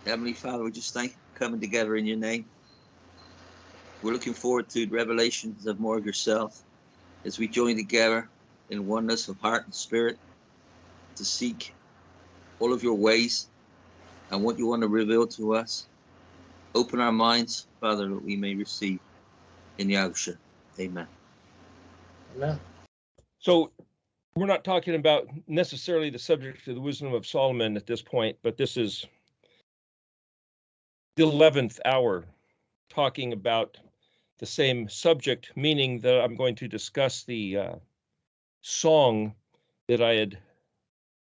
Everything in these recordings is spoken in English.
Heavenly Father, we just thank you for coming together in your name. We're looking forward to revelations of more of yourself as we join together in oneness of heart and spirit to seek all of your ways and what you want to reveal to us. Open our minds, Father, that we may receive in Yahusha. Amen. Amen. So we're not talking about necessarily the subject of the wisdom of Solomon at this point, but this is the 11th hour talking about the same subject, meaning that I'm going to discuss the song that I had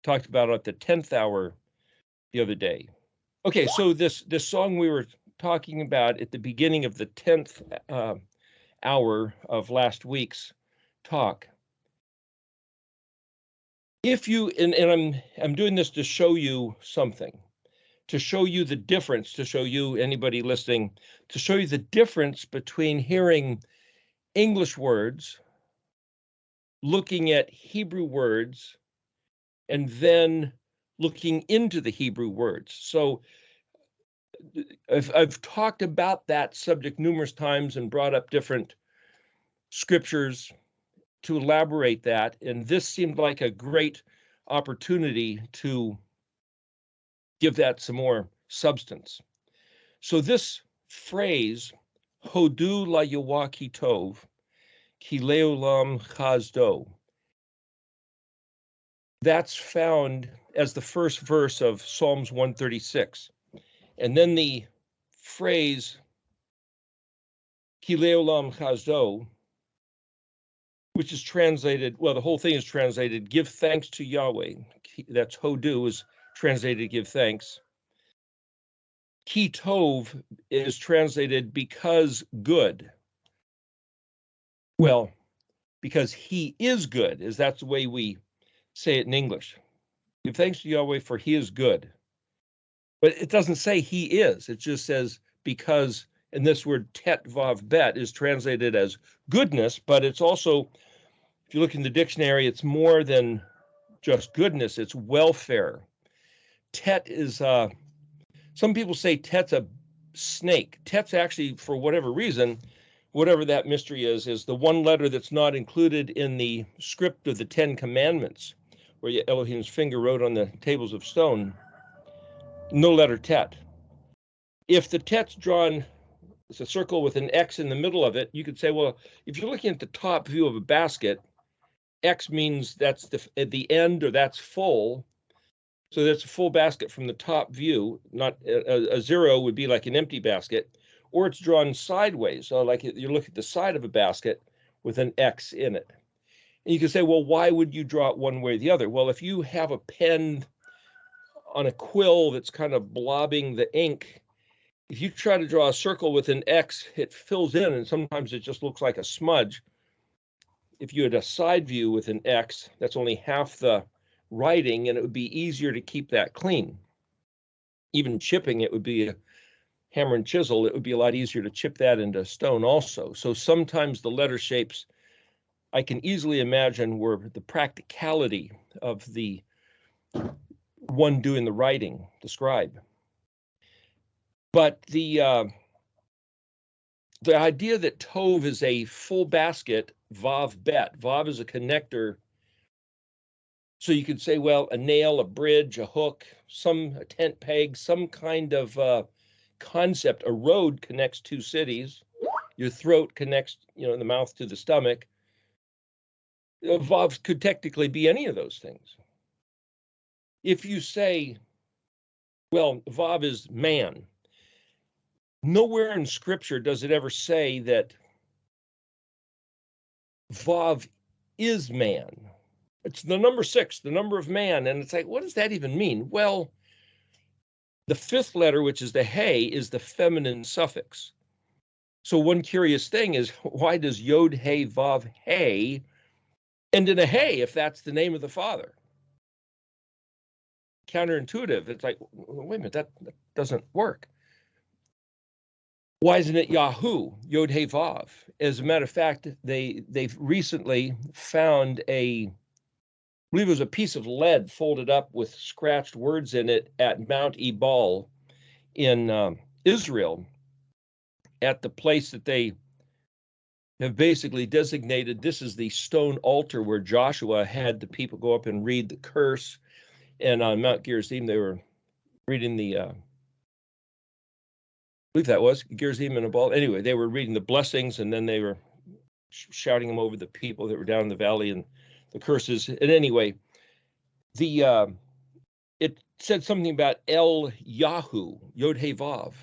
talked about at the 10th hour the other day. Okay, so this song we were talking about at the beginning of the 10th hour of last week's talk. If you, and I'm doing this to show you something, to show you the difference, to show you, anybody listening, to show you the difference between hearing English words, looking at Hebrew words, and then looking into the Hebrew words. So I've talked about that subject numerous times and brought up different scriptures to elaborate that, and this seemed like a great opportunity to give that some more substance. So this phrase, Hodu la Yahweh ki tov, ki leolam chazdo, that's found as the first verse of Psalms 136. And then the phrase, ki leolam chazdo, which is translated, well, the whole thing is translated, give thanks to Yahweh. That's Hodu is translated, give thanks. Ki tov is translated because good. Well, because he is good, is that's the way we say it in English. Give thanks to Yahweh for he is good. But it doesn't say he is, it just says because, and this word tet vav bet is translated as goodness, but it's also, if you look in the dictionary, it's more than just goodness, it's welfare. Tet is, some people say tet's a snake. Tet's actually, for whatever reason, whatever that mystery is the one letter that's not included in the script of the 10 Commandments, where Elohim's finger wrote on the tables of stone, no letter tet. If the tet's drawn, it's a circle with an X in the middle of it, you could say, well, if you're looking at the top view of a basket, X means that's at the end, or that's full. So that's a full basket from the top view. Not a zero would be like an empty basket, or it's drawn sideways. So like you look at the side of a basket with an X in it. And you can say, well, why would you draw it one way or the other? Well, if you have a pen on a quill that's kind of blobbing the ink, if you try to draw a circle with an X, it fills in, and sometimes it just looks like a smudge. If you had a side view with an X, that's only half the writing, and it would be easier to keep that clean. Even chipping, it would be a hammer and chisel, it would be a lot easier to chip that into stone also. So sometimes the letter shapes, I can easily imagine, were the practicality of the one doing the writing, the scribe. But the idea that tov is a full basket, vav bet, vav is a connector. So you could say, well, a nail, a bridge, a hook, a tent peg, some kind of concept. A road connects two cities. Your throat connects, the mouth to the stomach. Vav could technically be any of those things. If you say, well, vav is man, nowhere in scripture does it ever say that vav is man. It's the number 6, the number of man. And it's like, what does that even mean? Well, the 5th letter, which is the hey, is the feminine suffix. So one curious thing is, why does yod, hey, vav, hey end in a hey if that's the name of the Father? Counterintuitive. It's like, wait a minute, that doesn't work. Why isn't it Yahoo, yod, hey, vav? As a matter of fact, they've recently found I believe it was a piece of lead folded up with scratched words in it at Mount Ebal in Israel at the place that they have basically designated. This is the stone altar where Joshua had the people go up and read the curse. And on Mount Gerizim, they were reading the, I believe that was Gerizim and Abal. Anyway, they were reading the blessings, and then they were shouting them over the people that were down in the valley and the curses. And anyway, it said something about El Yahu, Yod He Vav.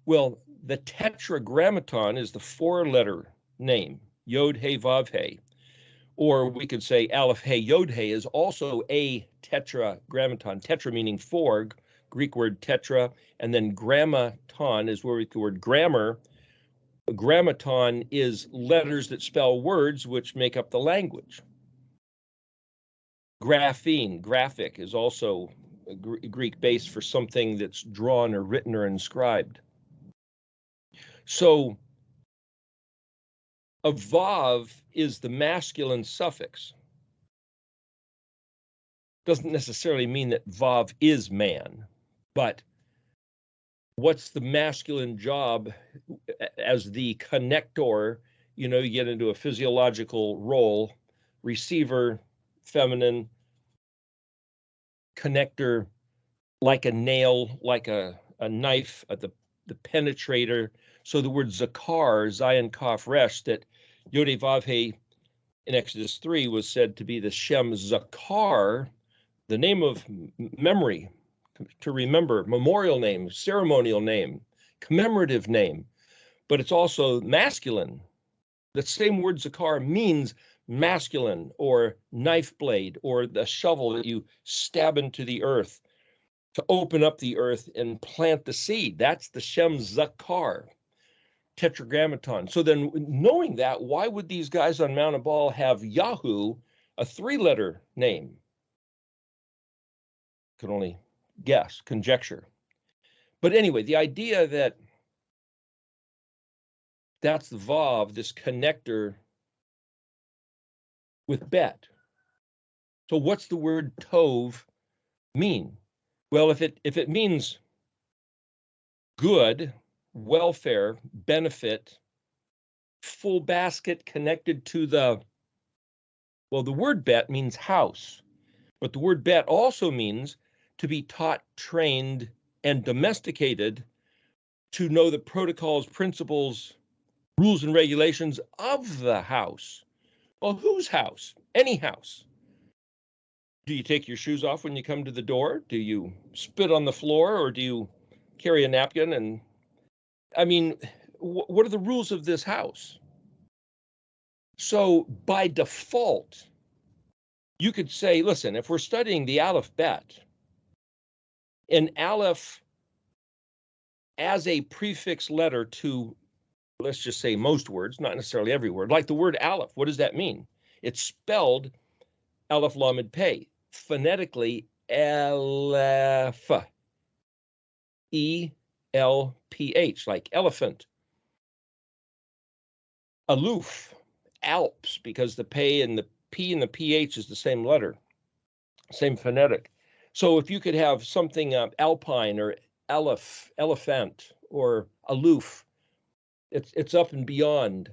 Well, the Tetragrammaton is the 4-letter name, Yod He Vav He. Or we could say Aleph He Yod He is also a tetragrammaton. Tetra meaning 4, Greek word tetra, and then grammaton is where we get the word grammar. A grammaton is letters that spell words which make up the language. Grapheme, graphic, is also a Greek base for something that's drawn or written or inscribed. So a vav is the masculine suffix. Doesn't necessarily mean that vav is man, but what's the masculine job as the connector? You know, you get into a physiological role, receiver, feminine, connector, like a nail, like a knife, the penetrator. So the word zakar, Zayin Kaf Resh, that Yod He Vav He in Exodus 3 was said to be the Shem Zakar, the name of memory, to remember, memorial name, ceremonial name, commemorative name, but it's also masculine. The same word zakar means masculine, or knife blade, or the shovel that you stab into the earth to open up the earth and plant the seed. That's the Shem Zakar, tetragrammaton. So then, knowing that, why would these guys on Mount Ebal have Yahoo, a 3-letter name? Could only guess, conjecture. But anyway, the idea that that's the Vav, this connector with Bet. So what's the word Tov mean? Well, if it means good, welfare, benefit, full basket connected to the word Bet means house, but the word Bet also means to be taught, trained, and domesticated to know the protocols, principles, rules, and regulations of the house. Well, whose house? Any house. Do you take your shoes off when you come to the door? Do you spit on the floor, or do you carry a napkin? And I mean, what are the rules of this house? So by default, you could say, listen, if we're studying the Aleph Bet, an Aleph as a prefix letter to, let's just say, most words, not necessarily every word, like the word Aleph, what does that mean? It's spelled Aleph Lamed Pei, phonetically Aleph, E-L-P-H, like elephant. Aloof, Alps, because the Pei and the P and the PH is the same letter, same phonetic. So if you could have something alpine or Aleph, elephant, or aloof, it's up and beyond.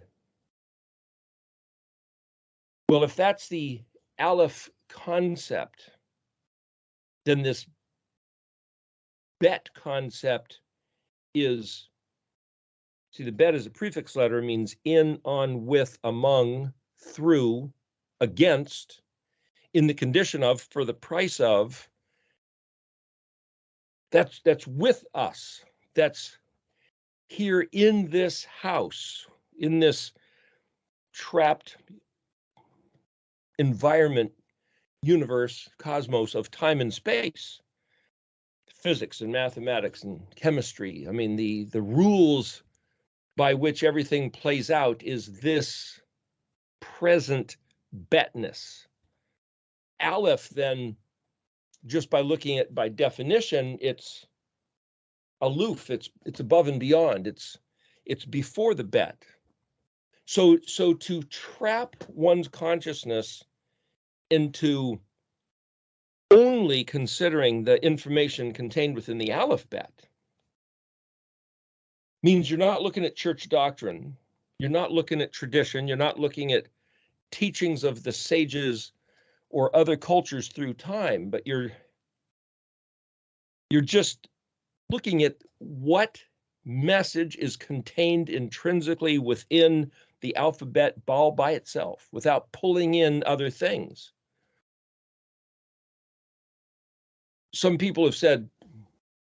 Well, if that's the Aleph concept, then this Bet concept is, see, the Bet is a prefix letter, means in, on, with, among, through, against, in the condition of, for the price of. That's with us. That's here in this house, in this trapped environment, universe, cosmos of time and space, physics and mathematics and chemistry. I mean, the rules by which everything plays out is this present betness. Aleph, then, just by looking at, by definition, it's aloof, it's above and beyond, it's before the bet. So to trap one's consciousness into only considering the information contained within the Aleph Bet, means you're not looking at church doctrine. You're not looking at tradition. You're not looking at teachings of the sages or other cultures through time, but you're just looking at what message is contained intrinsically within the alphabet all by itself without pulling in other things. Some people have said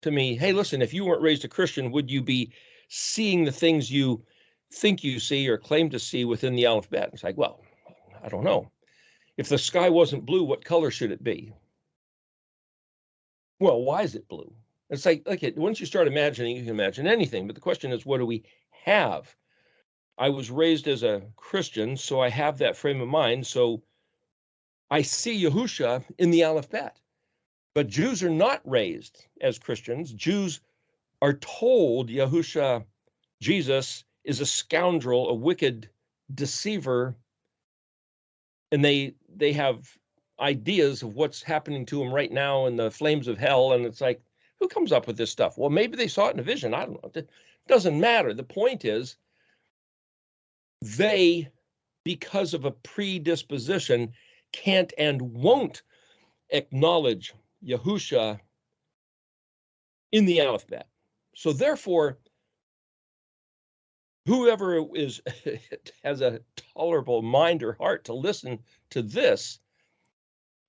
to me, hey, listen, if you weren't raised a Christian, would you be seeing the things you think you see or claim to see within the alphabet? It's like, well, I don't know. If the sky wasn't blue, what color should it be? Well, why is it blue? It's like, okay, once you start imagining, you can imagine anything. But the question is, what do we have? I was raised as a Christian, so I have that frame of mind. So I see Yahusha in the alphabet. But Jews are not raised as Christians. Jews are told Yahusha, Jesus, is a scoundrel, a wicked deceiver, and they have ideas of what's happening to him right now in the flames of hell. And it's like, who comes up with this stuff? Well, maybe they saw it in a vision. I don't know. It doesn't matter. The point is, they, because of a predisposition, can't and won't acknowledge Yahusha in the alphabet. So therefore, whoever is has a tolerable mind or heart to listen to this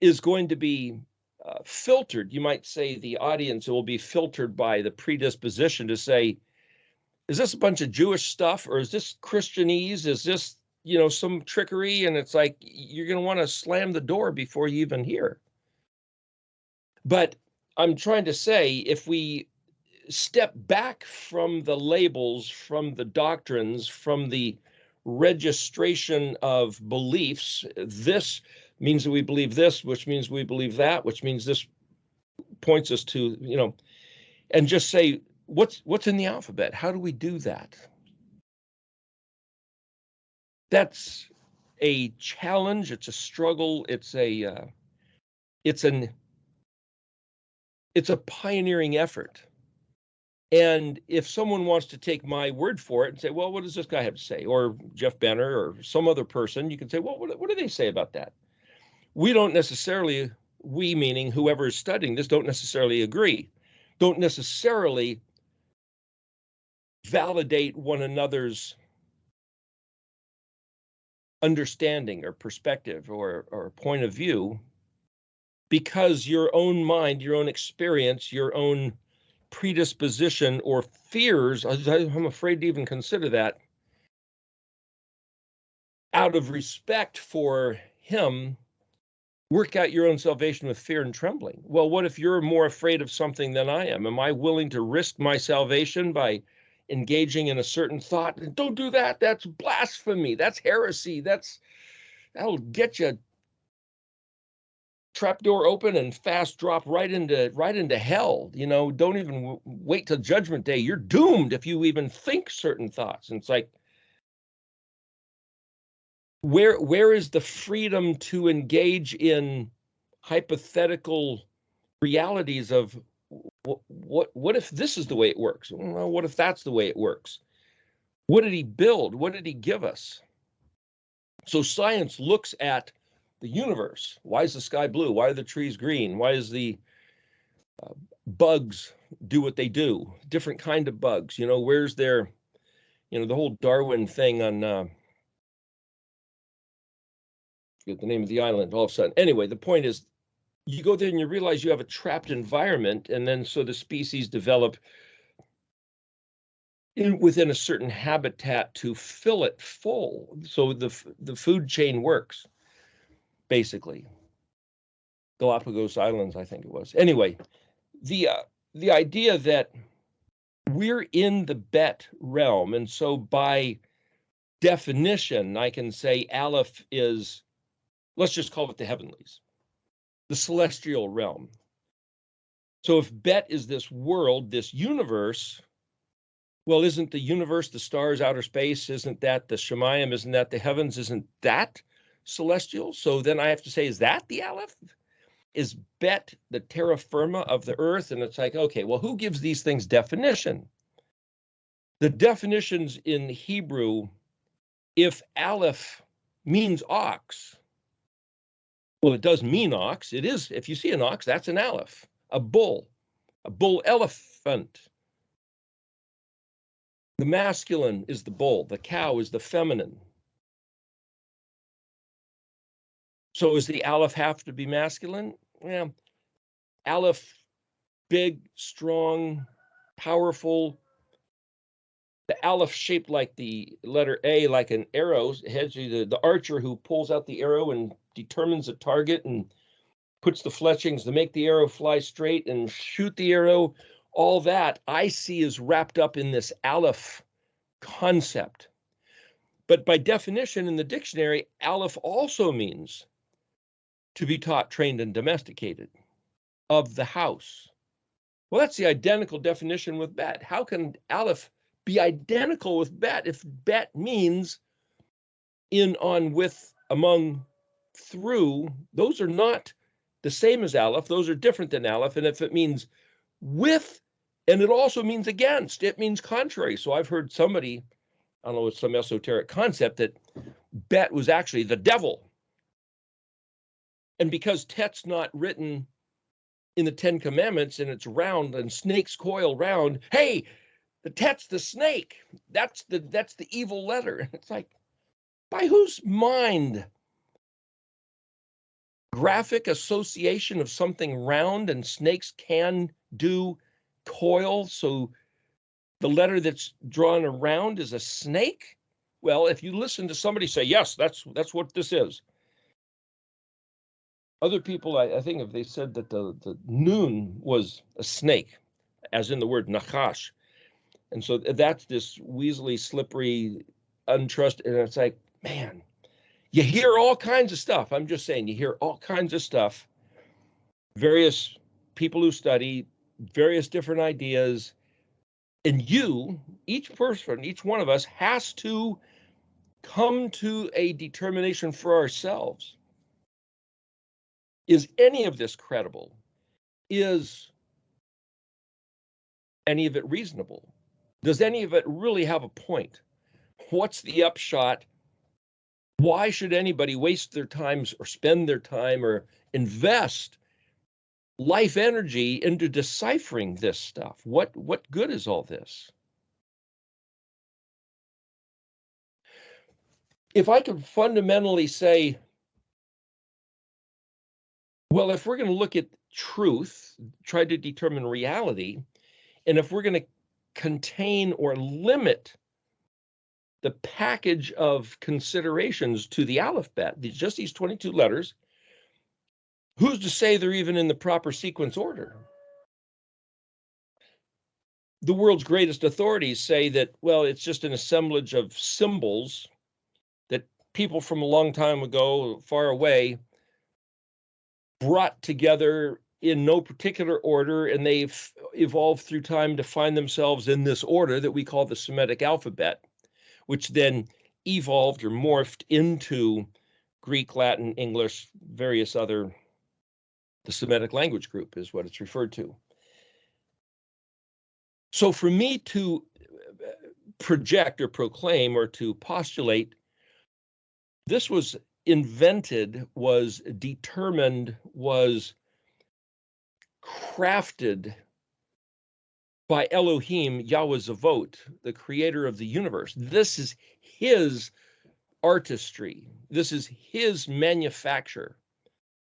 is going to be filtered. You might say the audience will be filtered by the predisposition to say, is this a bunch of Jewish stuff, or is this Christianese? Is this, some trickery? And it's like, you're going to want to slam the door before you even hear. But I'm trying to say, if we step back from the labels, from the doctrines, from the registration of beliefs, this means that we believe this, which means we believe that, which means this points us to, and just say, what's in the alphabet? How do we do that? That's a challenge. It's a struggle. It's a pioneering effort. And if someone wants to take my word for it and say, well, what does this guy have to say? Or Jeff Benner or some other person, you can say, well, what do they say about that? We don't necessarily, we meaning whoever is studying this, don't necessarily agree, don't necessarily validate one another's understanding or perspective or point of view, because your own mind, your own experience, your own predisposition or fears, I'm afraid to even consider that, out of respect for him, work out your own salvation with fear and trembling. Well, what if you're more afraid of something than I am? Am I willing to risk my salvation by engaging in a certain thought? Don't do that. That's blasphemy. That's heresy. That'll get you trapdoor open and fast drop right into hell. Don't even wait till judgment day. You're doomed if you even think certain thoughts. And it's like, where is the freedom to engage in hypothetical realities of what if this is the way it works? Well, what if that's the way it works? What did he build? What did he give us? So science looks at the universe. Why is the sky blue? Why are the trees green? Why is the bugs do what they do? Different kind of bugs. Where's their, the whole Darwin thing on, forget the name of the island all of a sudden. Anyway, the point is, you go there and you realize you have a trapped environment, and then so the species develop within a certain habitat to fill it full. So the food chain works, basically. Galapagos Islands, I think it was. Anyway, the idea that we're in the bet realm, and so by definition, I can say Aleph is, let's just call it the heavenlies, the celestial realm. So if Bet is this world, this universe, well, isn't the universe, the stars, outer space, isn't that the Shemayim, isn't that the heavens, isn't that celestial? So then I have to say, is that the Aleph? Is Bet the terra firma of the earth? And it's like, okay, well, who gives these things definition? The definitions in Hebrew, if aleph means ox, well, it does mean ox. It is, if you see an ox, that's an aleph, a bull elephant. The masculine is the bull, the cow is the feminine. So does the aleph have to be masculine? Well, aleph, big, strong, powerful. The aleph shaped like the letter A, like an arrow, heads the archer who pulls out the arrow and determines a target and puts the fletchings to make the arrow fly straight and shoot the arrow. All that I see is wrapped up in this aleph concept. But by definition in the dictionary, aleph also means to be taught, trained, and domesticated, of the house. Well, that's the identical definition with bet. How can aleph be identical with bet if bet means in, on, with, among, through? Those are not the same as aleph. Those are different than aleph. And if it means with, and it also means against, it means contrary. So I've heard somebody, I don't know, it's some esoteric concept that bet was actually the devil. And because tet's not written in the 10 Commandments and it's round and snakes coil round, hey, the tet's the snake. That's the evil letter. It's like, by whose mind? Graphic association of something round and snakes can do coil, so the letter that's drawn around is a snake? Well, if you listen to somebody say, yes, that's what this is. Other people, I think, if they said that the noon was a snake, as in the word nachash, and so that's this weaselly, slippery, untrusted, and it's like, man, you hear all kinds of stuff. I'm just saying, you hear all kinds of stuff. Various people who study, various different ideas, and you, each person, each one of us has to come to a determination for ourselves. Is any of this credible? Is any of it reasonable? Does any of it really have a point? What's the upshot? Why should anybody waste their time or spend their time or invest life energy into deciphering this stuff? What good is all this? If I could fundamentally say, well, if we're going to look at truth, try to determine reality, and if we're going to contain or limit the package of considerations to the alphabet, just these 22 letters, who's to say they're even in the proper sequence order? The world's greatest authorities say that, well, it's just an assemblage of symbols that people from a long time ago, far away, brought together in no particular order, and they've evolved through time to find themselves in this order that we call the Semitic alphabet, which then evolved or morphed into Greek, Latin, English, various other, the Semitic language group is what it's referred to. So for me to project or proclaim or to postulate, this was invented, was determined, was crafted by Elohim, Yahweh Zavot, the creator of the universe. This is his artistry. This is his manufacture,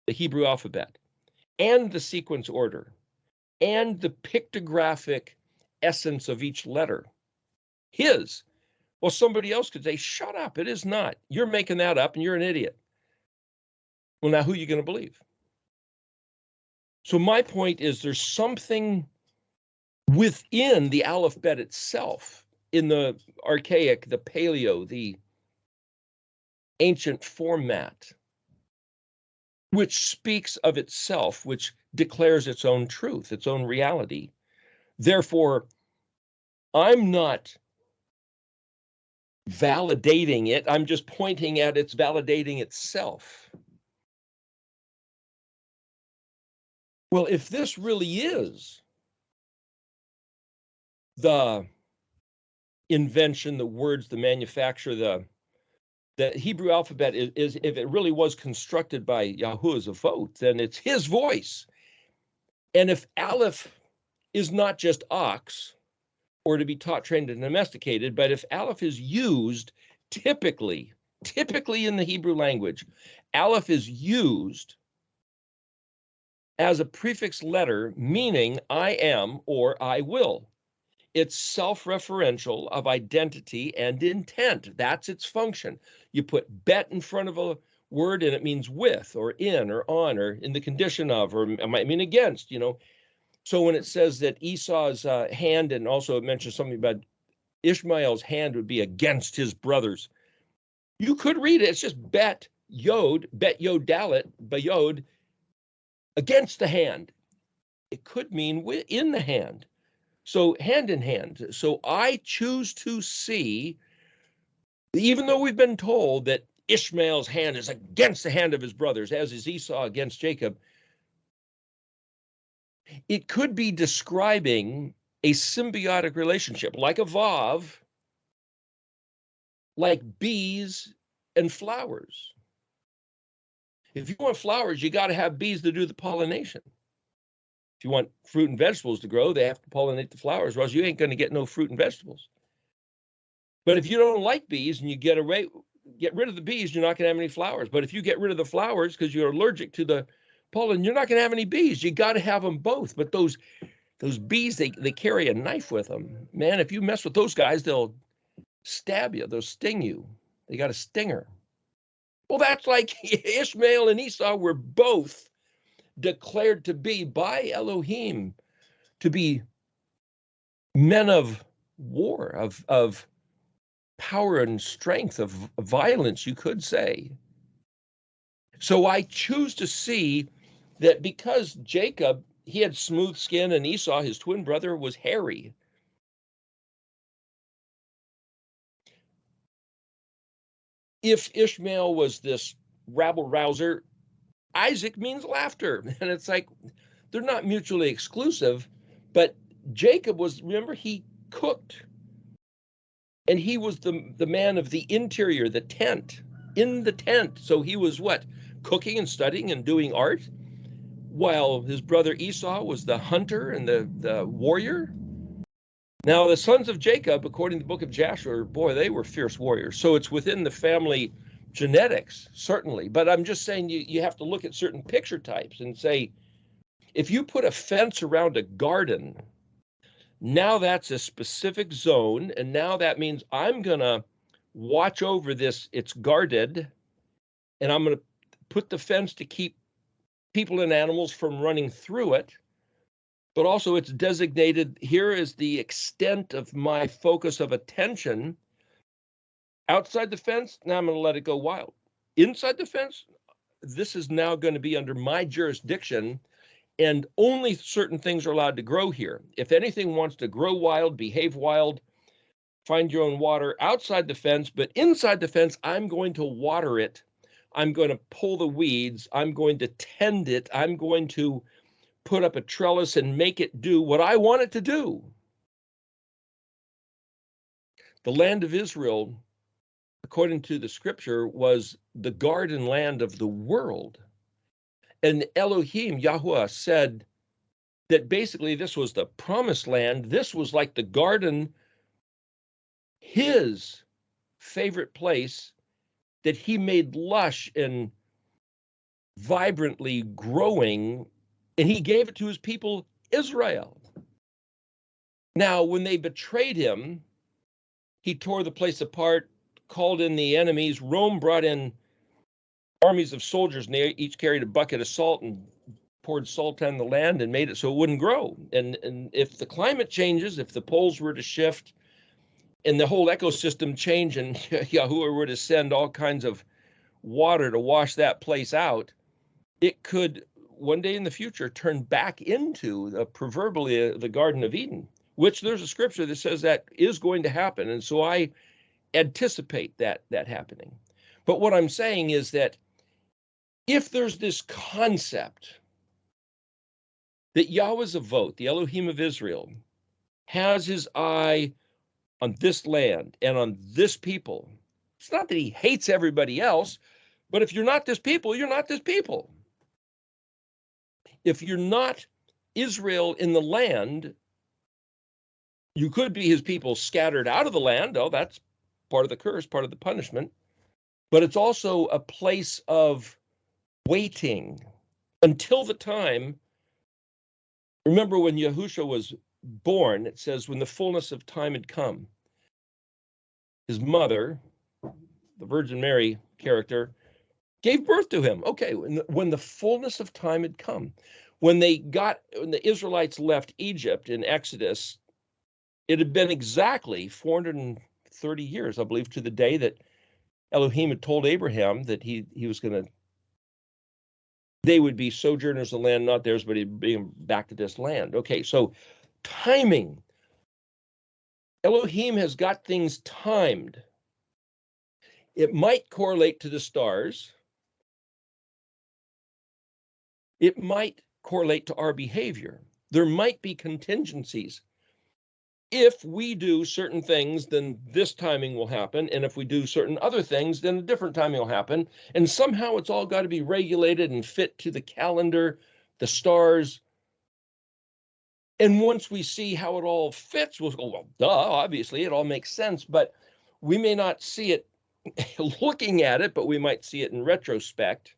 the Hebrew alphabet, and the sequence order, and the pictographic essence of each letter. His. Well, somebody else could say, shut up, it is not. You're making that up and you're an idiot. Well, now who are you going to believe? So my point is there's something within the alphabet itself, in the archaic, the paleo, the ancient format, which speaks of itself, which declares its own truth, its own reality. Therefore, I'm not validating it. I'm just pointing at it's validating itself. Well, if this really is the invention, the words, the manufacture, the Hebrew alphabet is if it really was constructed by Yahuwah as a vote, then it's his voice. And if Aleph is not just ox, or to be taught, trained, and domesticated, but if Aleph is used typically in the Hebrew language, Aleph is used as a prefix letter meaning I am or I will. It's self-referential of identity and intent. That's its function. You put bet in front of a word and it means with or in or on or in the condition of, or it might mean against, you know. So when it says that Esau's hand, and also it mentions something about Ishmael's hand would be against his brothers, you could read it. It's just bet yod dalet, bayod, against the hand. It could mean in the hand. So hand in hand. So I choose to see, even though we've been told that Ishmael's hand is against the hand of his brothers, as is Esau against Jacob, it could be describing a symbiotic relationship, like a vav, like bees and flowers. If you want flowers, you got to have bees to do the pollination. If you want fruit and vegetables to grow, they have to pollinate the flowers, or else you ain't going to get no fruit and vegetables. But if you don't like bees and you get rid of the bees, you're not going to have any flowers. But if you get rid of the flowers because you're allergic to the pollen, you're not going to have any bees. You got to have them both. But those bees, they carry a knife with them. Man, if you mess with those guys, they'll stab you. They'll sting you. They got a stinger. Well, that's like Ishmael and Esau were both declared to be by Elohim to be men of war, of power and strength, of violence, you could say. So I choose to see that because Jacob, he had smooth skin, and Esau, his twin brother, was hairy. If Ishmael was this rabble rouser, Isaac means laughter. And it's like, they're not mutually exclusive, but Jacob was, remember, he cooked. And he was the man of the interior, the tent, in the tent. So he was what? Cooking and studying and doing art, while his brother Esau was the hunter and the warrior. Now, the sons of Jacob, according to the book of Jasher, boy, they were fierce warriors. So it's within the family genetics, certainly. But I'm just saying you have to look at certain picture types and say, if you put a fence around a garden, now that's a specific zone, and now that means I'm going to watch over this. It's guarded, and I'm going to put the fence to keep people and animals from running through it. But also it's designated, here is the extent of my focus of attention. Outside the fence, now I'm going to let it go wild. Inside the fence, this is now going to be under my jurisdiction, and only certain things are allowed to grow here. If anything wants to grow wild, behave wild, find your own water outside the fence, but inside the fence, I'm going to water it. I'm going to pull the weeds. I'm going to tend it. I'm going to put up a trellis and make it do what I want it to do. The land of Israel, according to the scripture, was the garden land of the world. And Elohim, Yahuwah, said that basically this was the promised land. This was like the garden, his favorite place that he made lush and vibrantly growing, and he gave it to his people, Israel. Now, when they betrayed him, he tore the place apart, called in the enemies. Rome brought in armies of soldiers, and they each carried a bucket of salt and poured salt on the land and made it so it wouldn't grow. And if the climate changes, if the poles were to shift and the whole ecosystem change, and Yahuwah were to send all kinds of water to wash that place out, it could one day in the future turn back into proverbially the Garden of Eden, which there's a scripture that says that is going to happen. And so I anticipate that happening. But what I'm saying is that if there's this concept that Yahweh Zavot, the Elohim of Israel, has his eye on this land and on this people. It's not that he hates everybody else, but if you're not this people, you're not this people. If you're not Israel in the land, you could be his people scattered out of the land. Oh, that's part of the curse, part of the punishment. But it's also a place of waiting until the time. Remember when Yahushua was born, it says when the fullness of time had come, his mother, the Virgin Mary character, gave birth to him. Okay, when the fullness of time had come, when the Israelites left Egypt in Exodus, it had been exactly 430 years, I believe, to the day that Elohim had told Abraham that he was going to, they would be sojourners in the land, not theirs, but he'd bring them back to this land. Okay, so timing. Elohim has got things timed. It might correlate to the stars. It might correlate to our behavior. There might be contingencies. If we do certain things, then this timing will happen. And if we do certain other things, then a different timing will happen. And somehow it's all got to be regulated and fit to the calendar, the stars. And once we see how it all fits, we'll go, well, duh, obviously it all makes sense. But we may not see it looking at it, but we might see it in retrospect.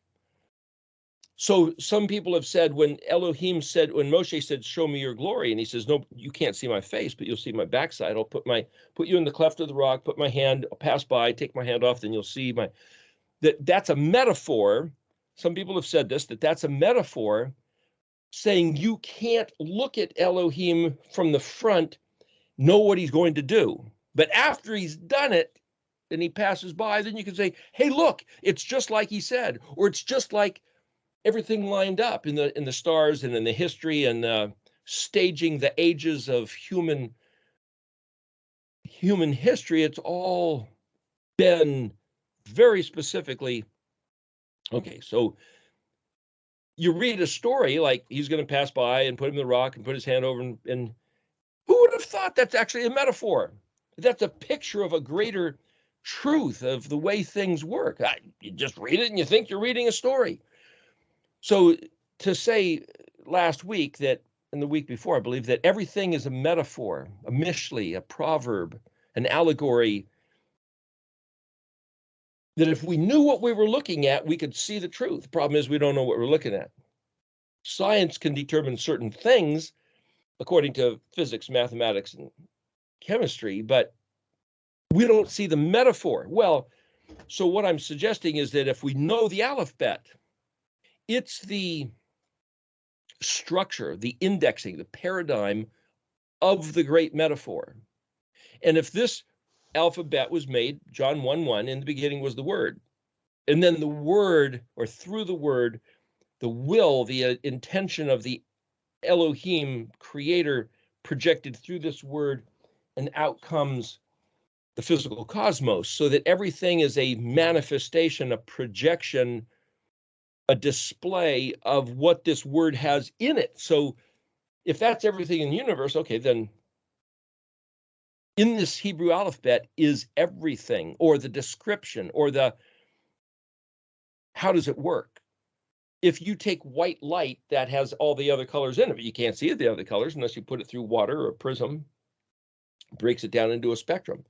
So some people have said when Moshe said, show me your glory, and he says, no, you can't see my face, but you'll see my backside. I'll put you in the cleft of the rock, put my hand, I'll pass by, take my hand off, then you'll see that's a metaphor. Some people have said that's a metaphor saying you can't look at Elohim from the front, know what he's going to do. But after he's done it, and he passes by, then you can say, hey, look, it's just like he said, or it's just like everything lined up in the stars and in the history and staging the ages of human history. It's all been very specifically. Okay, so you read a story like he's going to pass by and put him in the rock and put his hand over, and who would have thought that's actually a metaphor? That's a picture of a greater truth of the way things work. You just read it and you think you're reading a story. So to say last week that, and the week before, I believe that everything is a metaphor, a mishli, a proverb, an allegory, that if we knew what we were looking at, we could see the truth. The problem is we don't know what we're looking at. Science can determine certain things according to physics, mathematics, and chemistry, but we don't see the metaphor. Well, so what I'm suggesting is that if we know the alphabet, it's the structure, the indexing, the paradigm of the great metaphor. And if this alphabet was made, John 1:1, in the beginning was the Word. And then the Word, or through the Word, the will, the intention of the Elohim creator projected through this Word, and out comes the physical cosmos, so that everything is a manifestation, a projection, a display of what this Word has in it. So if that's everything in the universe, okay, then in this Hebrew alphabet is everything, or the description, or how does it work? If you take white light that has all the other colors in it, but you can't see the other colors unless you put it through water or a prism, breaks it down into a spectrum.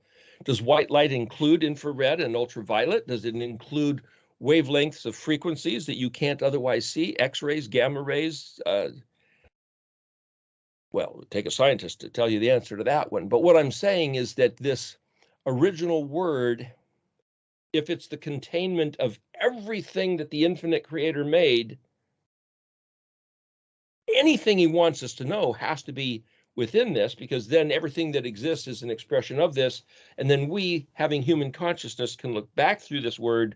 Does white light include infrared and ultraviolet? Does it include wavelengths of frequencies that you can't otherwise see, X-rays, gamma rays? Well, it would take a scientist to tell you the answer to that one. But what I'm saying is that this original Word, if it's the containment of everything that the infinite creator made, anything he wants us to know has to be within this, because then everything that exists is an expression of this. And then we, having human consciousness, can look back through this Word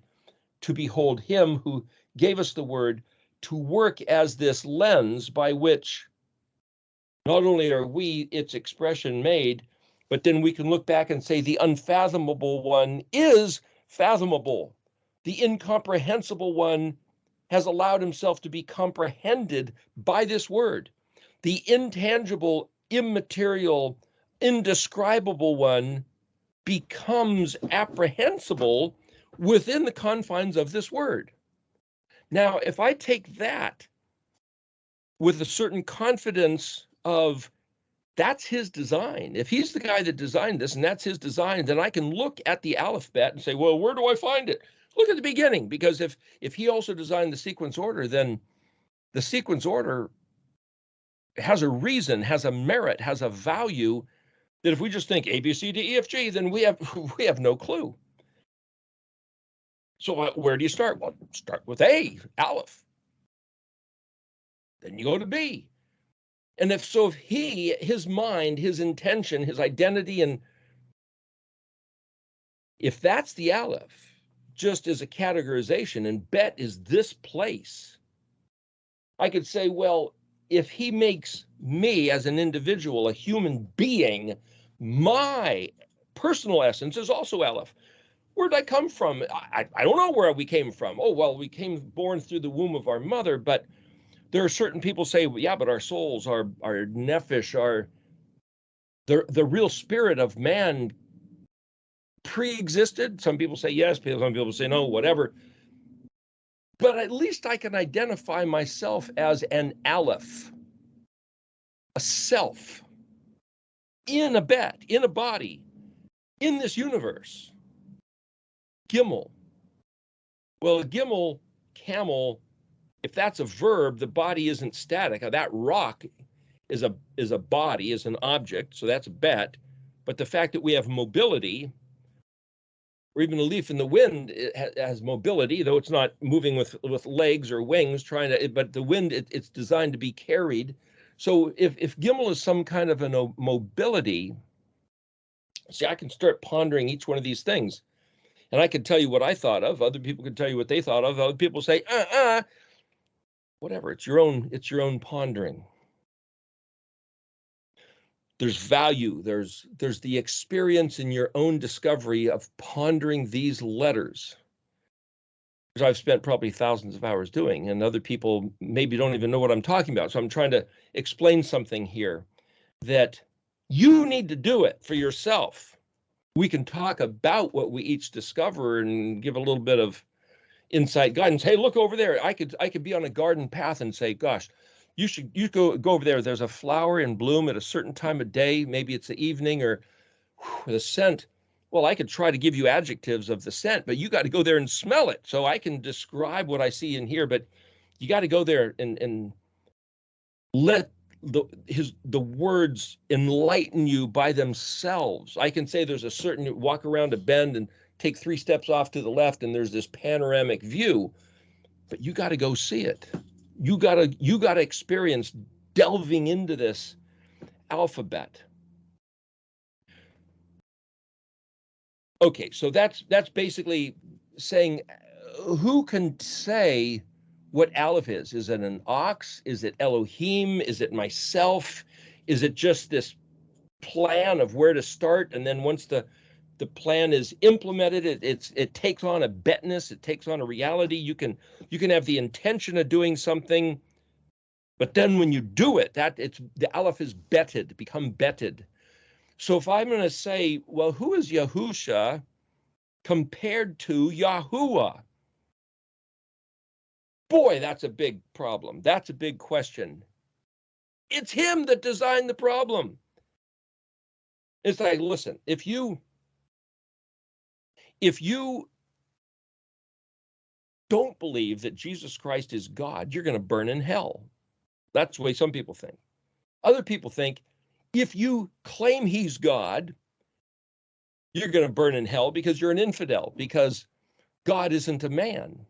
to behold him who gave us the Word to work as this lens by which not only are we its expression made, but then we can look back and say the unfathomable one is fathomable. The incomprehensible one has allowed himself to be comprehended by this Word. The intangible, immaterial, indescribable one becomes apprehensible within the confines of this word. Now, if I take that with a certain confidence of that's his design, if he's the guy that designed this and that's his design, then I can look at the alphabet and say, well, where do I find it? Look at the beginning, because if he also designed the sequence order, then the sequence order has a reason, has a merit, has a value that if we just think A, B, C, D, E, F, G, then we have no clue. So where do you start? Well, start with A, Aleph. Then you go to B. And if his mind, his intention, his identity, and if that's the Aleph, just as a categorization, and Bet is this place, I could say, well, if he makes me as an individual, a human being, my personal essence is also Aleph. Where did I come from? I don't know where we came from. Oh, well, we came born through the womb of our mother, but there are certain people say, well, yeah, but our souls, our nephesh, the real spirit of man pre-existed. Some people say yes, some people say no, whatever. But at least I can identify myself as an Aleph, a self, in a Bet, in a body, in this universe. Gimel. Well, Gimel, camel, if that's a verb, the body isn't static. That rock is a body, is an object, so that's a Bet. But the fact that we have mobility, or even a leaf in the wind, it has mobility, though it's not moving with legs or wings, but the wind, it's designed to be carried. So if Gimel is some kind of a mobility, see, I can start pondering each one of these things. And I can tell you what I thought of. Other people can tell you what they thought of. Other people say, whatever. It's your own pondering. There's value. There's the experience in your own discovery of pondering these letters, which I've spent probably thousands of hours doing, and other people maybe don't even know what I'm talking about. So I'm trying to explain something here that you need to do it for yourself. We can talk about what we each discover and give a little bit of insight guidance. Hey, look over there. I could be on a garden path and say, gosh, you go over there. There's a flower in bloom at a certain time of day. Maybe it's the evening, or the scent. Well, I could try to give you adjectives of the scent, but you got to go there and smell it. So I can describe what I see in here, but you got to go there and let the words enlighten you by themselves. I can say there's a certain, walk around a bend and take 3 steps off to the left, and there's this panoramic view, but you got to go see it. You got to experience delving into this alphabet. Okay, so that's basically saying, who can say what Aleph is? Is it an ox? Is it Elohim? Is it myself? Is it just this plan of where to start? And then once the plan is implemented, it takes on a betness, it takes on a reality. You can have the intention of doing something, but then when you do it, the Aleph is betted, become betted. So if I'm going to say, well, who is Yahusha compared to Yahuwah? Boy, that's a big problem. That's a big question. It's him that designed the problem. It's like, listen, if you don't believe that Jesus Christ is God, you're going to burn in hell. That's the way some people think. Other people think if you claim he's God, you're going to burn in hell because you're an infidel, because God isn't a man.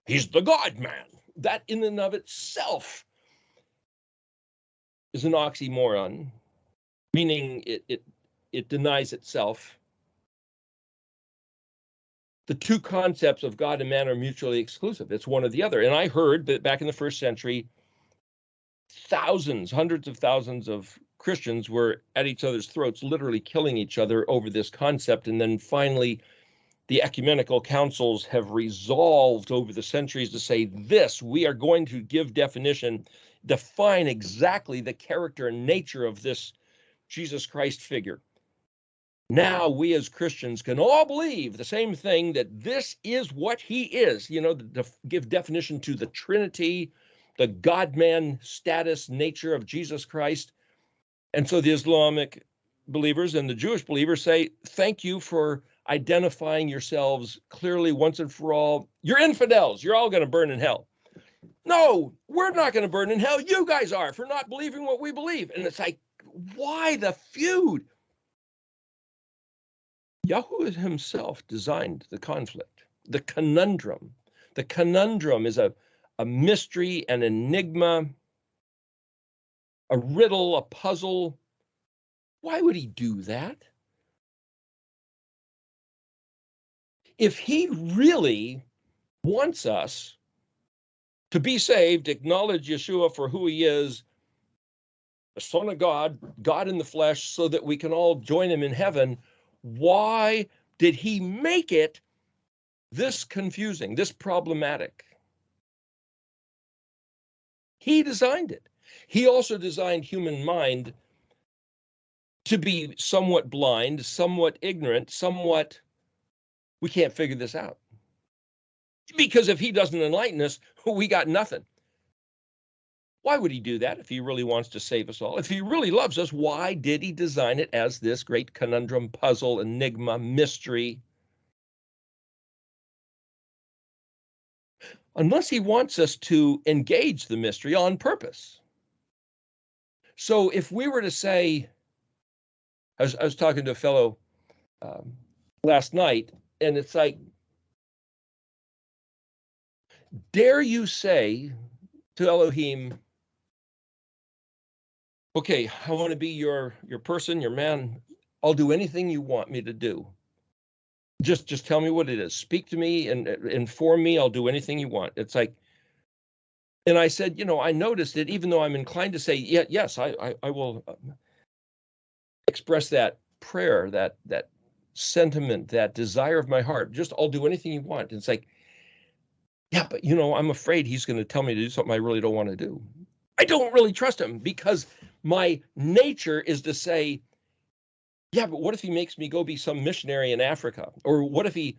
He's the God-man. That in and of itself is an oxymoron, meaning it denies itself. The two concepts of God and man are mutually exclusive. It's one or the other. And I heard that back in the 1st century, hundreds of thousands of Christians were at each other's throats, literally killing each other over this concept. And then finally, the ecumenical councils have resolved over the centuries to say this: we are going to give define exactly the character and nature of this Jesus Christ figure. Now we as Christians can all believe the same thing, that this is what he is, to give definition to the Trinity, the God-man status, nature of Jesus Christ. And so the Islamic believers and the Jewish believers say, thank you for identifying yourselves clearly once and for all. You're infidels. You're all going to burn in hell. No, we're not going to burn in hell. You guys are, for not believing what we believe. And it's like, why the feud? Yahweh himself designed the conflict, the conundrum. The conundrum is a mystery, an enigma, a riddle, a puzzle. Why would he do that? If he really wants us to be saved, acknowledge Yeshua for who he is, the Son of God, God in the flesh, so that we can all join him in heaven, why did he make it this confusing, this problematic? He designed it. He also designed human mind to be somewhat blind, somewhat ignorant, somewhat, we can't figure this out. Because if he doesn't enlighten us, we got nothing. Why would he do that if he really wants to save us all? If he really loves us, why did he design it as this great conundrum, puzzle, enigma, mystery? Unless he wants us to engage the mystery on purpose. So if we were to say, I was talking to a fellow last night, and it's like, dare you say to Elohim, okay, I want to be your person, your man. I'll do anything you want me to do. Just tell me what it is. Speak to me and inform me. I'll do anything you want. It's like, and I said, I noticed it, even though I'm inclined to say, yes, I will express that prayer, that sentiment, that desire of my heart. Just, I'll do anything you want. And it's like, yeah, but I'm afraid he's going to tell me to do something I really don't want to do. I don't really trust him, because my nature is to say, yeah, but what if he makes me go be some missionary in Africa? Or what if he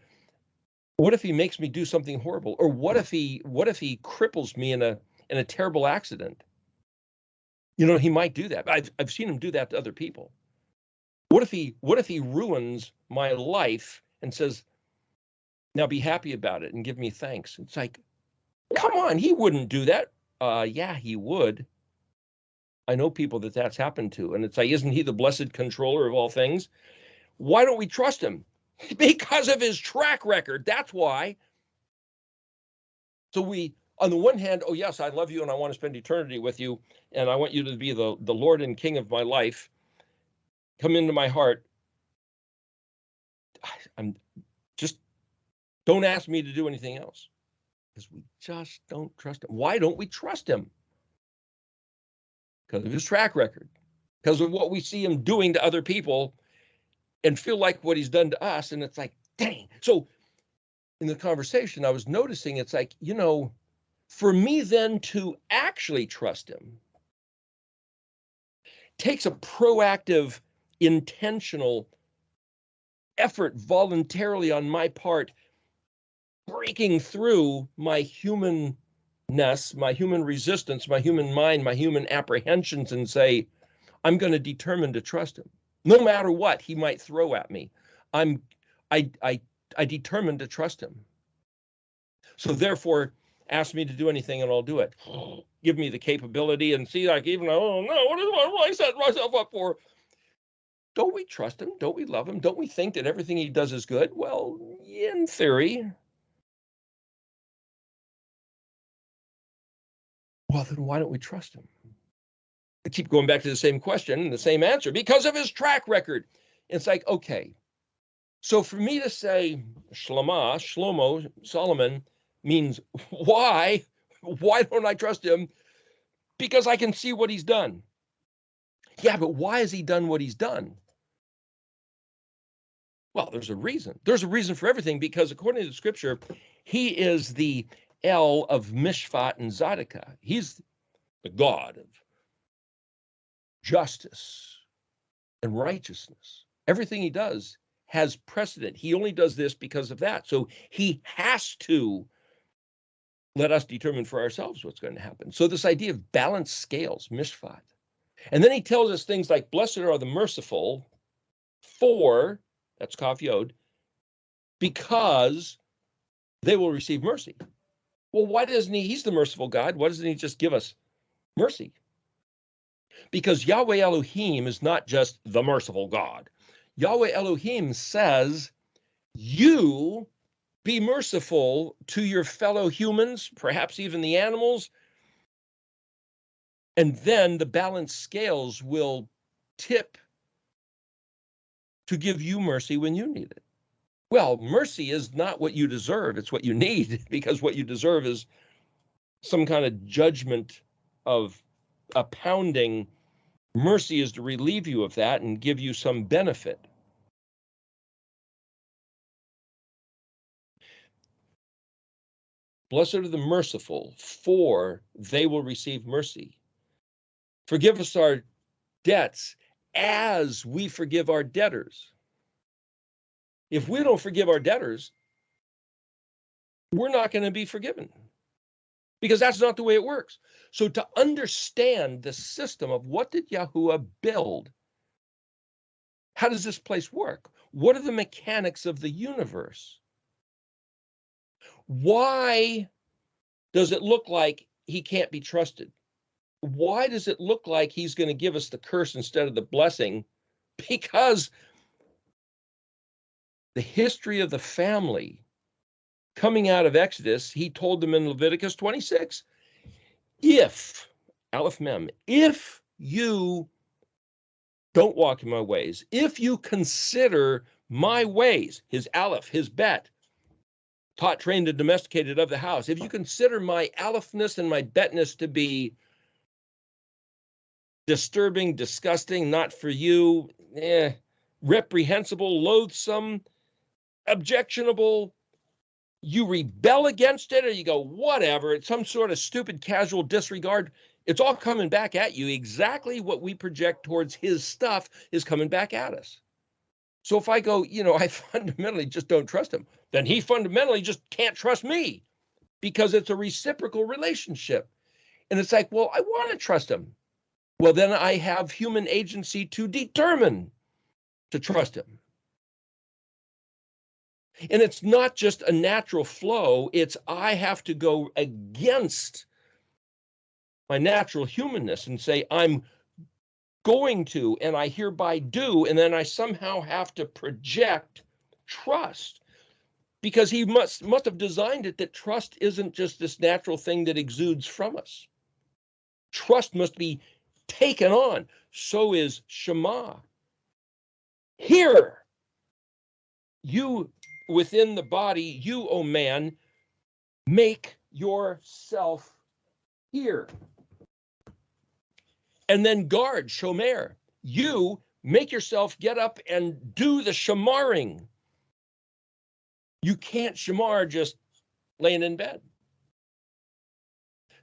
makes me do something horrible? Or what if he cripples me in a terrible accident? He might do that. I've seen him do that to other people. What if he ruins my life and says, now be happy about it and give me thanks? It's like, come on, he wouldn't do that. Yeah, he would. I know people that's happened to, and it's like, isn't he the blessed controller of all things? Why don't we trust him? Because of his track record. That's why. So we, on the one hand, oh yes, I love you and I want to spend eternity with you, and I want you to be the Lord and King of my life. Come into my heart. I'm just, don't ask me to do anything else, because we just don't trust him. Why don't we trust him? Because of his track record, because of what we see him doing to other people and feel like what he's done to us. And it's like, dang. So in the conversation, I was noticing, it's like, for me then to actually trust him takes a proactive, intentional effort voluntarily on my part, breaking through my humanness, my human resistance, my human mind, my human apprehensions, and say, I'm going to determine to trust him. No matter what he might throw at me, I determined to trust him. So therefore, ask me to do anything and I'll do it. Give me the capability, and see, like, even, oh no, what am I setting myself up for? Don't we trust him? Don't we love him? Don't we think that everything he does is good? Well, in theory. Well, then why don't we trust him? I keep going back to the same question and the same answer, because of his track record. It's like, okay, so for me to say Shlomo, Solomon, means why don't I trust him? Because I can see what he's done. Yeah, but why has he done what he's done? Well, there's a reason. There's a reason for everything, because according to the scripture, he is the El of Mishpat and Zadokah. He's the God of justice and righteousness Everything he does has precedent. He only does this because of that. So he has to let us determine for ourselves what's going to happen. So this idea of balanced scales, mishpat. And then he tells us things like, blessed are the merciful, for, that's kaf yod, because they will receive mercy. Well, why doesn't he's the merciful God, why doesn't he just give us mercy? Because Yahweh Elohim is not just the merciful God. Yahweh Elohim says, you be merciful to your fellow humans, perhaps even the animals, and then the balanced scales will tip to give you mercy when you need it. Well, mercy is not what you deserve, it's what you need, because what you deserve is some kind of judgment of a pounding. Mercy is to relieve you of that and give you some benefit. Blessed are the merciful, for they will receive mercy. Forgive us our debts as we forgive our debtors. If we don't forgive our debtors, we're not going to be forgiven, because that's not the way it works. So to understand the system of what did Yahuwah build, how does this place work? What are the mechanics of the universe? Why does it look like he can't be trusted? Why does it look like he's going to give us the curse instead of the blessing? Because the history of the family coming out of Exodus, he told them in Leviticus 26, if, Aleph Mem, if you don't walk in my ways, if you consider my ways, his Aleph, his Bet, taught, trained, and domesticated of the house, if you consider my Alephness and my Betness to be disturbing, disgusting, not for you, reprehensible, loathsome, objectionable, you rebel against it, or you go, whatever, it's some sort of stupid casual disregard, it's all coming back at you. Exactly what we project towards his stuff is coming back at us. So if I go, I fundamentally just don't trust him, then he fundamentally just can't trust me, because it's a reciprocal relationship. And it's like, well, I want to trust him. Well, then I have human agency to determine to trust him. And it's not just a natural flow, it's I have to go against my natural humanness and say, I'm going to, and I hereby do, and then I somehow have to project trust, because he must have designed it that trust isn't just this natural thing that exudes from us. Trust must be taken on. So is Shema. Here, you within the body, you, O man, make yourself hear. And then guard, shomer. You make yourself get up and do the shemaring. You can't shemar just laying in bed.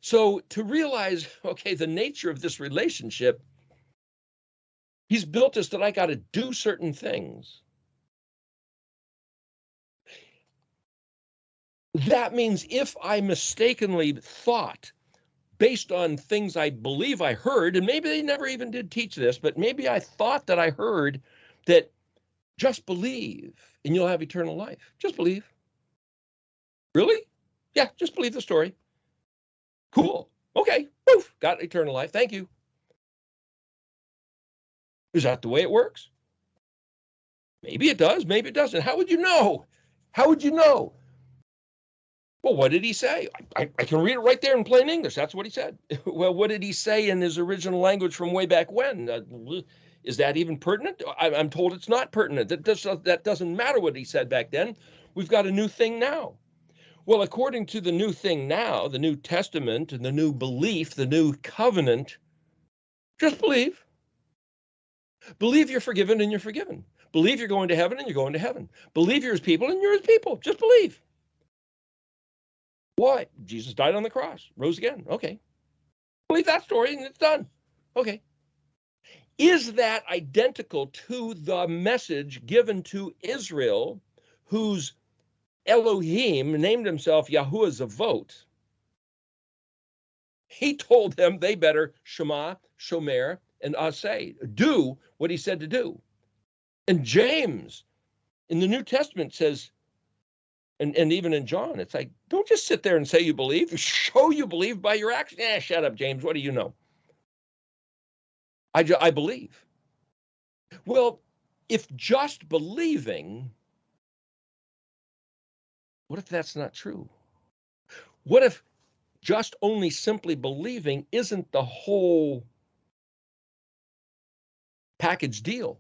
So to realize, okay, the nature of this relationship, he's built us that I got to do certain things. That means if I mistakenly thought, based on things I believe I heard, and maybe they never even did teach this, but maybe I thought that I heard that just believe and you'll have eternal life. Just believe. Really? Yeah, just believe the story. Cool. Okay. Woof. Got eternal life. Thank you. Is that the way it works? Maybe it does. Maybe it doesn't. How would you know? How would you know? Well, what did he say? I can read it right there in plain English. That's what he said. Well, what did he say in his original language from way back when? Is that even pertinent? I'm told it's not pertinent. That doesn't matter what he said back then. We've got a new thing now. Well, according to the new thing now, the New Testament and the new belief, the new covenant, just believe. Believe you're forgiven and you're forgiven. Believe you're going to heaven and you're going to heaven. Believe you're his people and you're his people. Just believe. Why? Jesus died on the cross, rose again. Okay. Believe that story and it's done. Okay. Is that identical to the message given to Israel, whose Elohim named himself Yahuwah Zavot? He told them they better Shema, Shomer, and Aseh, do what he said to do. And James in the New Testament says, and even in John, it's like, don't just sit there and say you believe. Show you believe by your actions. Shut up, James. What do you know? I believe. Well, if just believing, what if that's not true? What if just only simply believing isn't the whole package deal?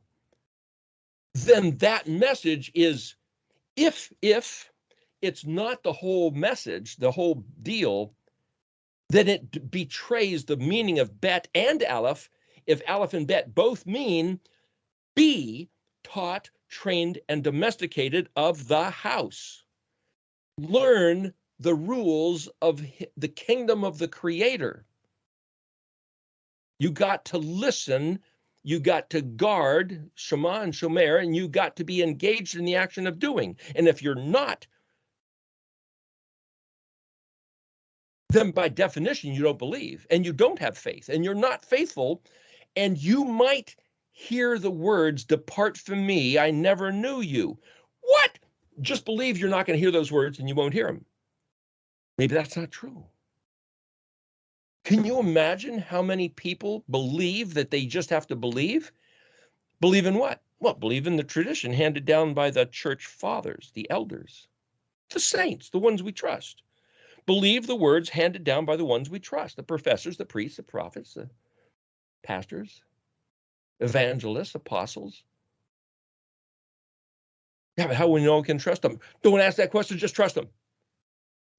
Then that message is, if it's not the whole message, the whole deal, then it betrays the meaning of bet and aleph. If aleph and bet both mean be taught, trained, and domesticated of the house. Learn the rules of the kingdom of the Creator. You got to listen, you got to guard Shema and Shomer, and you got to be engaged in the action of doing. And if you're not, then by definition, you don't believe, and you don't have faith, and you're not faithful, and you might hear the words, "Depart from me, I never knew you." What? Just believe you're not going to hear those words and you won't hear them. Maybe that's not true. Can you imagine how many people believe that they just have to believe? Believe in what? Well, believe in the tradition handed down by the church fathers, the elders, the saints, the ones we trust. Believe the words handed down by the ones we trust, the professors, the priests, the prophets, the pastors, evangelists, apostles. Yeah, but how will we know we can trust them? Don't ask that question, just trust them.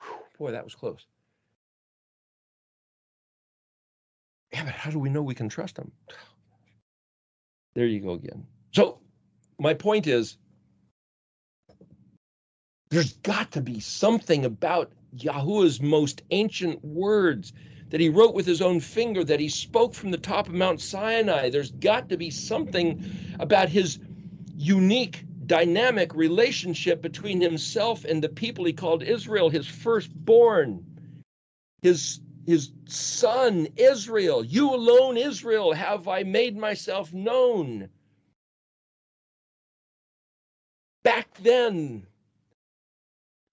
Whew, boy, that was close. Yeah, but how do we know we can trust them? There you go again. So my point is, there's got to be something about Yahuwah's most ancient words that he wrote with his own finger, that he spoke from the top of Mount Sinai. There's got to be something about his unique, dynamic relationship between himself and the people he called Israel, his firstborn, his son, Israel. You alone, Israel, have I made myself known. Back then,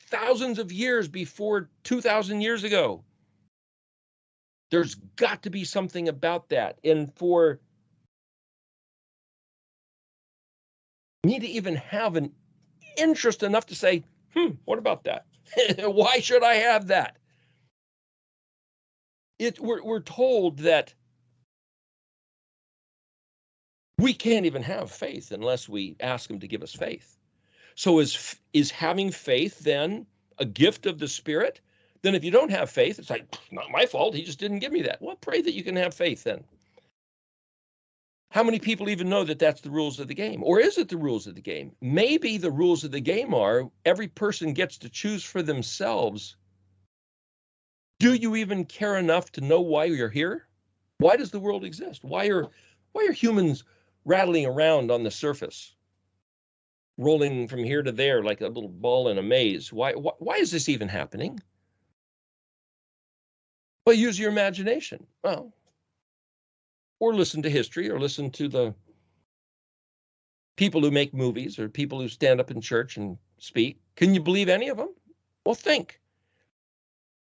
thousands of years before 2,000 years ago. There's got to be something about that. And for me to even have an interest enough to say, what about that? Why should I have that? We're told that we can't even have faith unless we ask him to give us faith. So is having faith then a gift of the Spirit? Then if you don't have faith, it's like, not my fault, he just didn't give me that. Well, pray that you can have faith then. How many people even know that that's the rules of the game? Or is it the rules of the game? Maybe the rules of the game are every person gets to choose for themselves. Do you even care enough to know why you're here? Why does the world exist? Why are humans rattling around on the surface, rolling from here to there like a little ball in a maze? Why is this even happening? Well, use your imagination. Well, or listen to history, or listen to the people who make movies, or people who stand up in church and speak. Can you believe any of them? Well, think.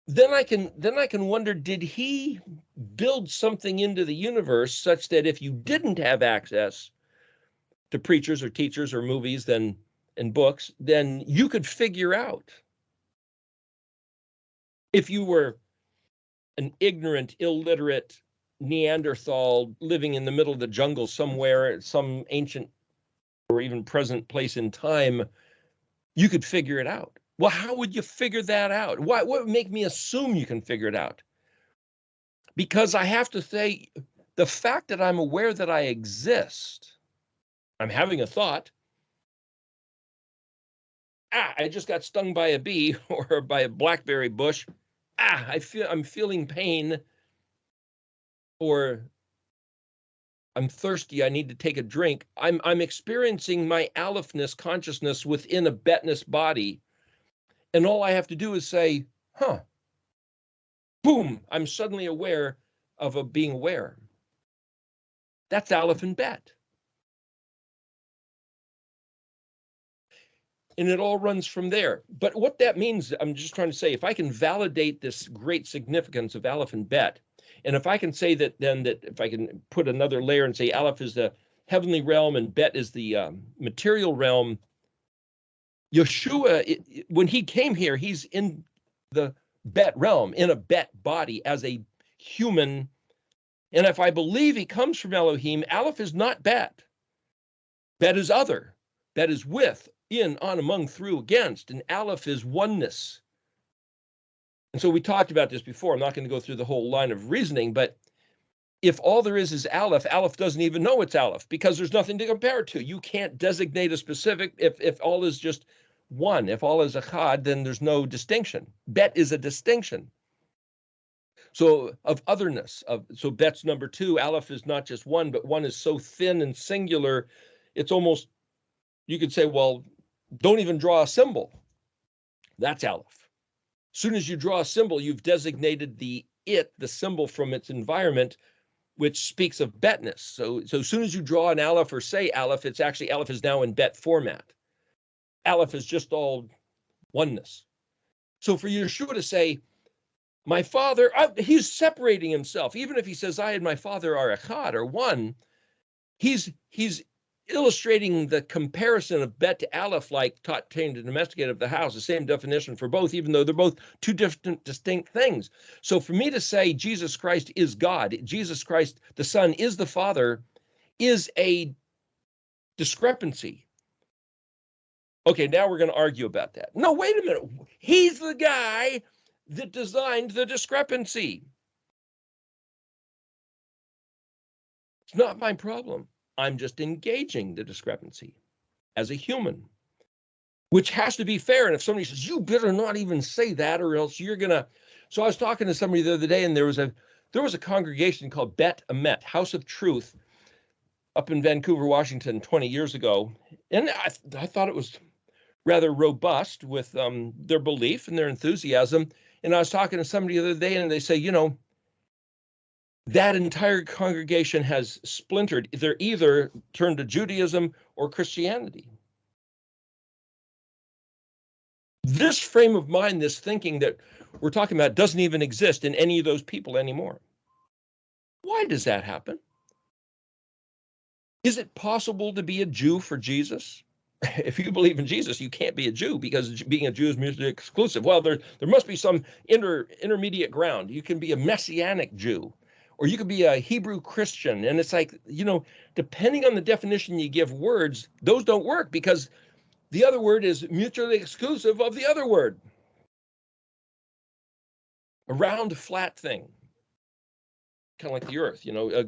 Then I can wonder, did he build something into the universe such that if you didn't have access to preachers or teachers or movies and books, then you could figure out, if you were an ignorant, illiterate Neanderthal living in the middle of the jungle somewhere at some ancient or even present place in time, you could figure it out. Well, how would you figure that out? What would make me assume you can figure it out? Because I have to say, the fact that I'm aware that I exist, I'm having a thought, I just got stung by a bee or by a blackberry bush. I'm feeling pain, or I'm thirsty, I need to take a drink. I'm experiencing my alephniss consciousness within a betness body. And all I have to do is say, huh, boom, I'm suddenly aware of a being aware. That's aleph and bet. And it all runs from there. But what that means, I'm just trying to say, if I can validate this great significance of aleph and bet, and if I can say that, then that if I can put another layer and say aleph is the heavenly realm and bet is the material realm, Yeshua, when he came here, he's in the bet realm, in a bet body as a human. And if I believe he comes from Elohim, aleph is not bet. Bet is other. Bet is with, in, on, among, through, against, and aleph is oneness. And so we talked about this before. I'm not going to go through the whole line of reasoning, but if all there is aleph, aleph doesn't even know it's aleph because there's nothing to compare it to. You can't designate a specific, if all is just one, if all is echad, then there's no distinction. Bet is a distinction. So of otherness, so bet's number two, aleph is not just one, but one is so thin and singular, it's almost, you could say, well, don't even draw a symbol. That's aleph. As soon as you draw a symbol, you've designated the symbol from its environment, which speaks of betness. So as soon as you draw an aleph or say aleph, it's actually aleph is now in bet format. Aleph is just all oneness. So for Yeshua to say, my father, he's separating himself. Even if he says, I and my father are echad, or one, he's illustrating the comparison of bet to aleph, like taught, trained, and domesticated of the house, the same definition for both, even though they're both two different, distinct things. So for me to say Jesus Christ is God, Jesus Christ, the Son, is the Father, is a discrepancy. Okay, now we're going to argue about that. No, wait a minute. He's the guy that designed the discrepancy. It's not my problem. I'm just engaging the discrepancy as a human, which has to be fair. And if somebody says, you better not even say that or else you're going to. So I was talking to somebody the other day, and there was a congregation called Bet Emet, House of Truth, up in Vancouver, Washington, 20 years ago. And I thought it was rather robust with their belief and their enthusiasm. And I was talking to somebody the other day, and they say, that entire congregation has splintered. They're either turned to Judaism or Christianity. This frame of mind, this thinking that we're talking about, doesn't even exist in any of those people anymore. Why does that happen? Is it possible to be a Jew for Jesus? If you believe in Jesus, you can't be a Jew because being a Jew is mutually exclusive. Well, there must be some intermediate ground. You can be a Messianic Jew, or you could be a Hebrew Christian. And it's like, depending on the definition you give words, those don't work because the other word is mutually exclusive of the other word. A round, flat thing, kind of like the earth,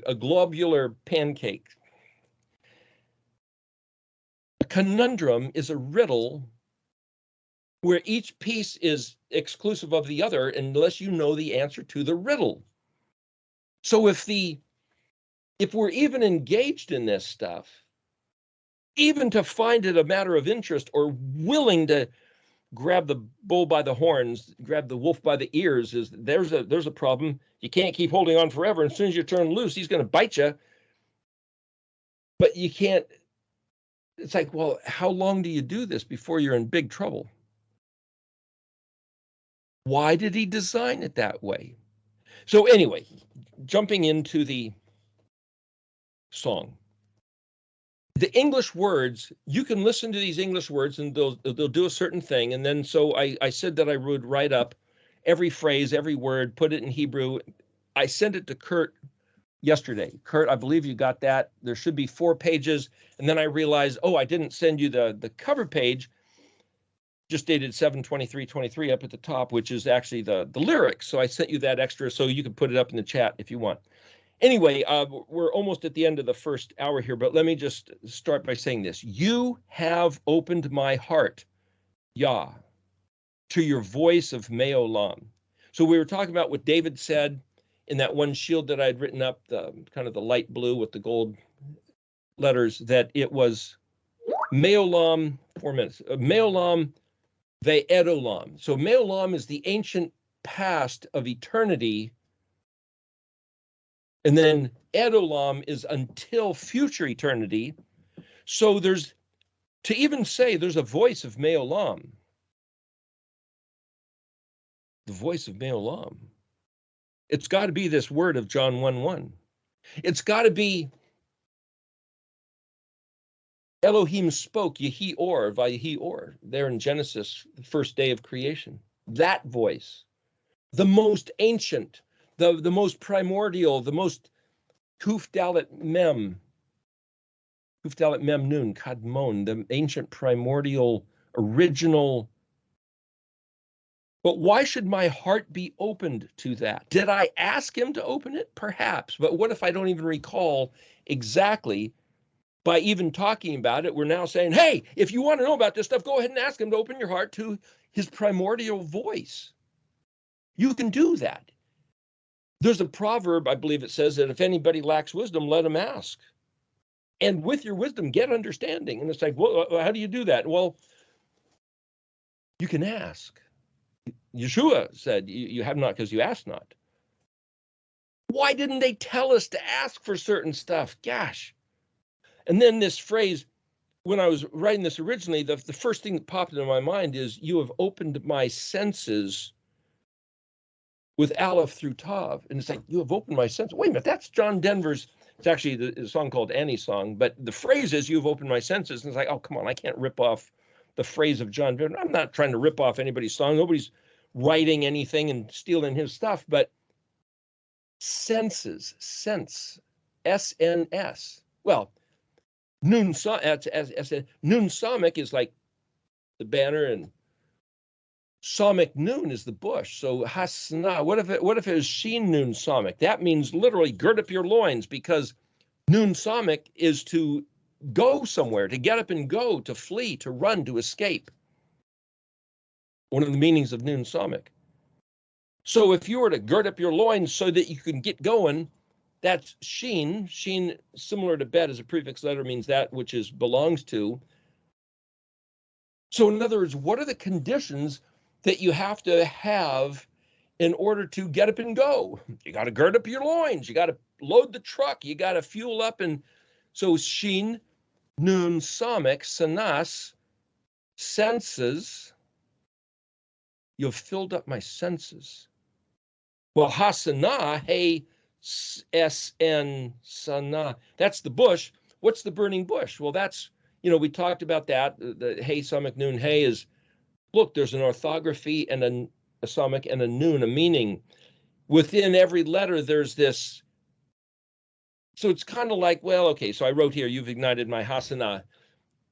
a globular pancake. A conundrum is a riddle where each piece is exclusive of the other unless you know the answer to the riddle. So if we're even engaged in this stuff, even to find it a matter of interest or willing to grab the bull by the horns, grab the wolf by the ears, there's a problem. You can't keep holding on forever. As soon as you turn loose, he's going to bite you. But you can't. It's like, well, how long do you do this before you're in big trouble? Why did he design it that way? So anyway, jumping into the song. The English words, you can listen to these English words and they'll do a certain thing. And then so I said that I would write up every phrase, every word, put it in Hebrew. I sent it to Kurt yesterday. Kurt, I believe you got that. There should be 4 pages. And then I realized, I didn't send you the cover page, just dated 7/23/23 up at the top, which is actually the lyrics. So I sent you that extra so you can put it up in the chat if you want. Anyway, we're almost at the end of the first hour here, but let me just start by saying this. You have opened my heart, Yah, to your voice of Me'olam. So we were talking about what David said in that one shield that I'd written up, the kind of the light blue with the gold letters, that it was Meolam, 4 minutes, Meolam Ve'edolam. So Meolam is the ancient past of eternity, and then Edolam is until future eternity. So there's, to even say there's a voice of Meolam, the voice of Meolam, it's got to be this word of John 1:1. It's got to be Elohim spoke, Yehi Or, Vayehi Or, there in Genesis, the first day of creation. That voice, the most ancient, the most primordial, the most Kuf Dalet Mem Nun, Kadmon, the ancient primordial original. But why should my heart be opened to that? Did I ask him to open it? Perhaps. But what if I don't even recall exactly? By even talking about it, we're now saying, hey, if you want to know about this stuff, go ahead and ask him to open your heart to his primordial voice. You can do that. There's a proverb, I believe it says that if anybody lacks wisdom, let him ask. And with your wisdom, get understanding. And it's like, well, how do you do that? Well, you can ask. Yeshua said, you have not because you ask not. Why didn't they tell us to ask for certain stuff? Gosh. And then this phrase, when I was writing this originally, the first thing that popped into my mind is, you have opened my senses with Aleph through Tav. And it's like, you have opened my senses. Wait a minute, that's John Denver's, it's actually the song called Annie's Song, but the phrase is, you've opened my senses. And it's like, oh, come on, I can't rip off the phrase of John Denver. I'm not trying to rip off anybody's song. Nobody's writing anything and stealing his stuff, but senses, sense, S-N-S. Well, Nun Samik is like the banner, and Samik Nun is the bush. So Hasna, what if it is Shin Nun Samik? That means literally gird up your loins, because Nun Samik is to go somewhere, to get up and go, to flee, to run, to escape. One of the meanings of Nun Samik. So if you were to gird up your loins so that you can get going, that's Shin. Shin, similar to bet as a prefix letter, means that which is belongs to. So in other words, what are the conditions that you have to have in order to get up and go? You got to gird up your loins. You got to load the truck. You got to fuel up. And so Shin, Nun, Samik, Sanas, senses. You've filled up my senses. Well, Hasana, hey, S-N, Sana, that's the bush. What's the burning bush? Well, that's, we talked about that. The hey, Samik, Nun, hey is, look, there's an orthography and a Samik and a Nun, a meaning. Within every letter, there's this. So it's kind of like, well, okay, so I wrote here, you've ignited my Hasana.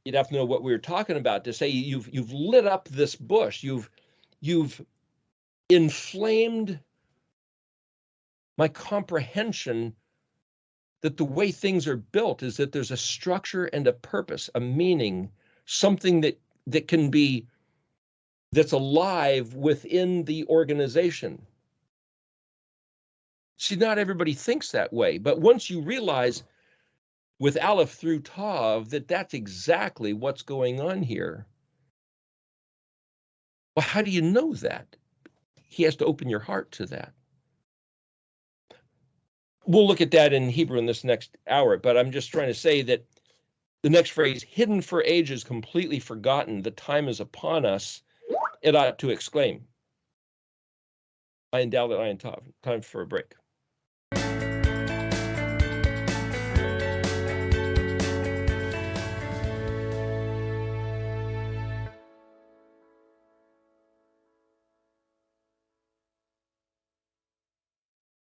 You'd have to know what we were talking about to say you've lit up this bush. You've inflamed my comprehension that the way things are built is that there's a structure and a purpose, a meaning, something that can be, that's alive within the organization. See, not everybody thinks that way, but once you realize with Aleph through Tav that that's exactly what's going on here, well, how do you know that? He has to open your heart to that. We'll look at that in Hebrew in this next hour, but I'm just trying to say that the next phrase, hidden for ages, completely forgotten, the time is upon us, it ought to exclaim. I endow that I am Tav. Time for a break.